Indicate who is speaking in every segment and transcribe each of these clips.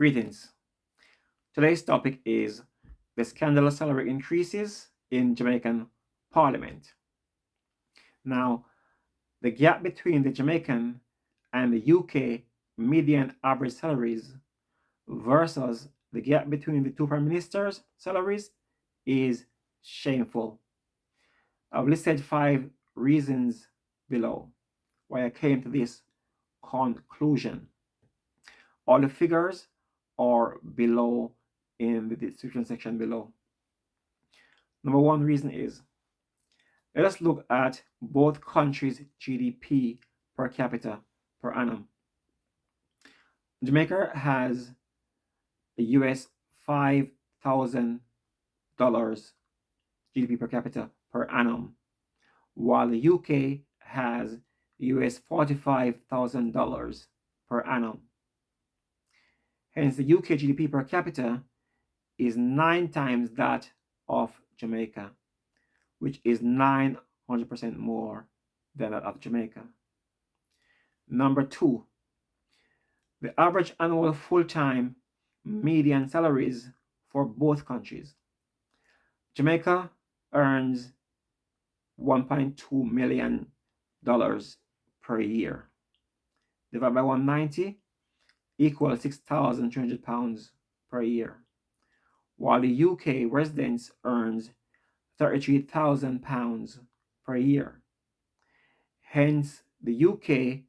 Speaker 1: Greetings. Today's topic is the scandalous salary increases in Jamaican Parliament. Now, the gap between the Jamaican and the UK median average salaries versus the gap between the two prime ministers' salaries is shameful. I've listed 5 reasons below why I came to this conclusion. All the figures are below in the description section below. Number 1 reason is, let us look at both countries' GDP per capita per annum. Jamaica has a US $5,000 GDP per capita per annum, while the UK has US $45,000 per annum. Hence, the UK GDP per capita is 9 times that of Jamaica, which is 900% more than that of Jamaica. Number 2, the average annual full-time median salaries for both countries. Jamaica earns $1.2 million per year. Divided by 190 equals £6,300 per year, while the UK residents earns £33,000 per year. Hence, the UK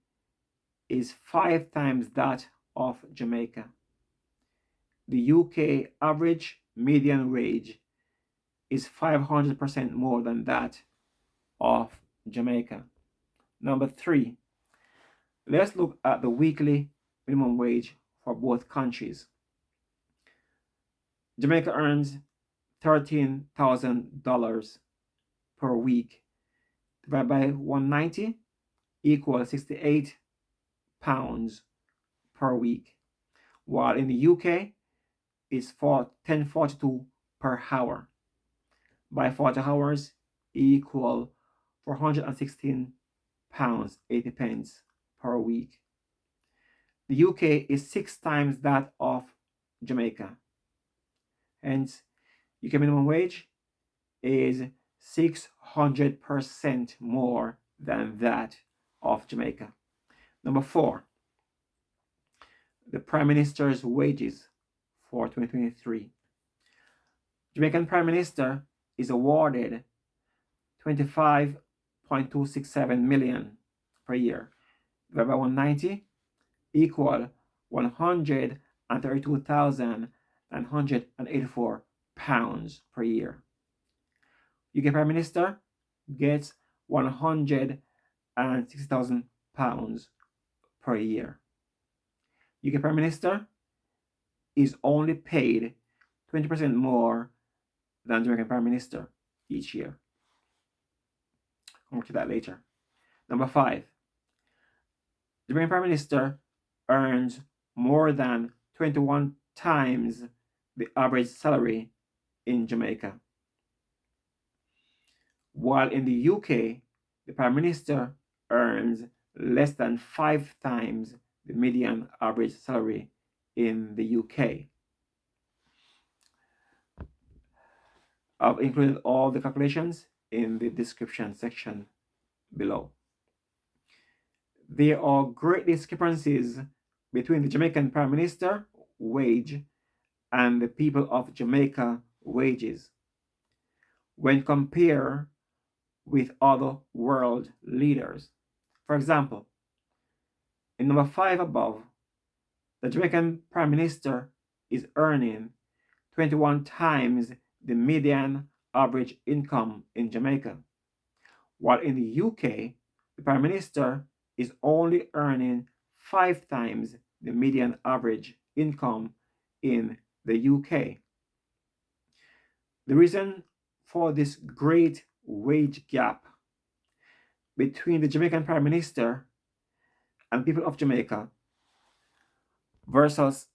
Speaker 1: is 5 times that of Jamaica. The UK average median wage is 500% more than that of Jamaica. Number 3, let's look at the weekly minimum wage for both countries. Jamaica earns $13,000 per week. Divided by 190 equals £68 per week, while in the UK is $10.42 per hour. By 40 hours equal £416.80 per week. The UK is 6 times that of Jamaica. Hence, UK minimum wage is 600% more than that of Jamaica. Number 4, the Prime Minister's wages for 2023. Jamaican Prime Minister is awarded $25.267 million per year. Divided by 190 equal £132,984 per year. UK Prime Minister gets £160,000 per year. UK Prime Minister is only paid 20% more than Jamaican Prime Minister each year. I'll come to that later. Number 5, Jamaican Prime Minister earns more than 21 times the average salary in Jamaica, while in the UK, the Prime Minister earns less than 5 times the median average salary in the UK. I've included all the calculations in the description section below. There are great discrepancies between the Jamaican Prime Minister wage and the people of Jamaica wages when compared with other world leaders. For example, in number 5 above, the Jamaican Prime Minister is earning 21 times the median average income in Jamaica, while in the UK, the Prime Minister is only earning 5 times the median average income in the UK. The reason for this great wage gap between the Jamaican Prime Minister and people of Jamaica versus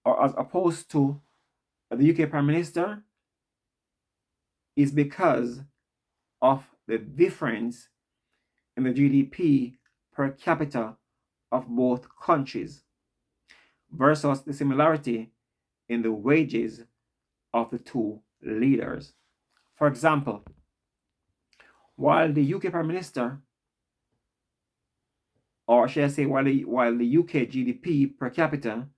Speaker 1: or as opposed to the UK Prime Minister is because of the difference in the GDP per capita of both countries. versus the similarity in the wages of the two leaders. For example, while the UK Prime Minister, or should I say, while the UK GDP per capita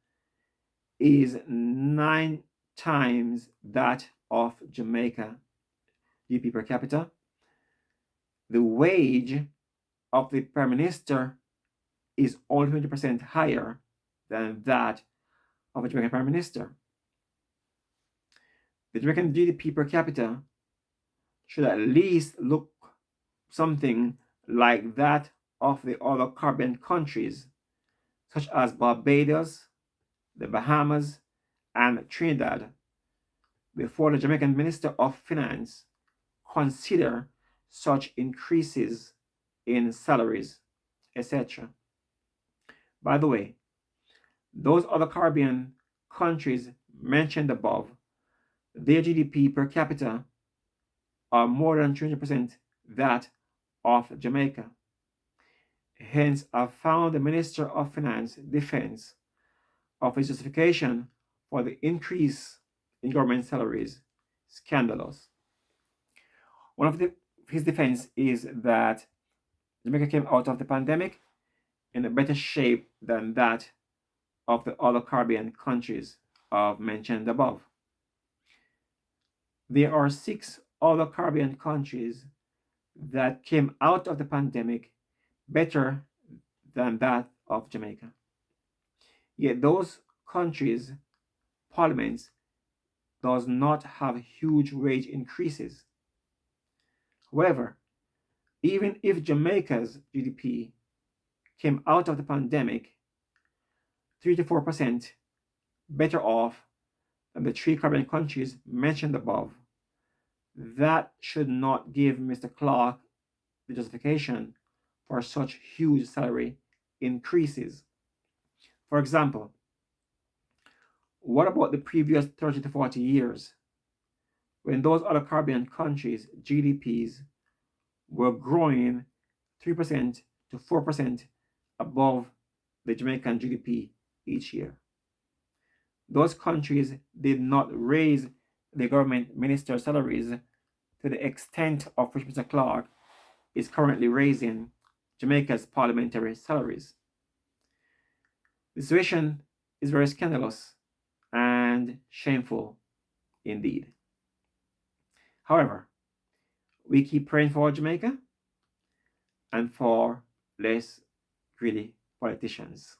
Speaker 1: is 9 times that of Jamaica GDP per capita, the wage of the Prime Minister is only 20% higher than that of a Jamaican Prime Minister. The Jamaican GDP per capita should at least look something like that of the other Caribbean countries, such as Barbados, the Bahamas, and Trinidad, before the Jamaican Minister of Finance consider such increases in salaries, etc. By the way, those other Caribbean countries mentioned above, their GDP per capita are more than 200% that of Jamaica. Hence, I found the Minister of Finance defense of his justification for the increase in government salaries scandalous. One of his defense is that Jamaica came out of the pandemic in a better shape than that of the other Caribbean countries I've mentioned above. There are 6 other Caribbean countries that came out of the pandemic better than that of Jamaica. Yet those countries' parliaments does not have huge wage increases. However, even if Jamaica's GDP came out of the pandemic 3 to 4% better off than the 3 Caribbean countries mentioned above, that should not give Mr. Clark the justification for such huge salary increases. For example, what about the previous 30 to 40 years when those other Caribbean countries' GDPs were growing 3% to 4% above the Jamaican GDP each year? Those countries did not raise the government minister salaries to the extent of which Mr. Clark is currently raising Jamaica's parliamentary salaries. The situation is very scandalous and shameful indeed. However, we keep praying for Jamaica and for less greedy politicians.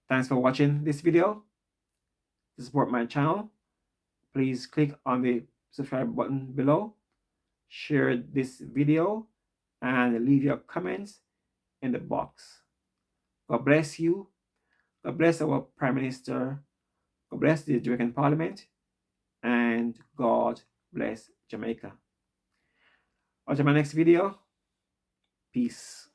Speaker 1: Thanks for watching this video. To support my channel, please click on the subscribe button below, share this video, and leave your comments in the box. God bless you. God bless our Prime Minister. God bless the Jamaican Parliament. And God bless Jamaica. Until my next video, peace.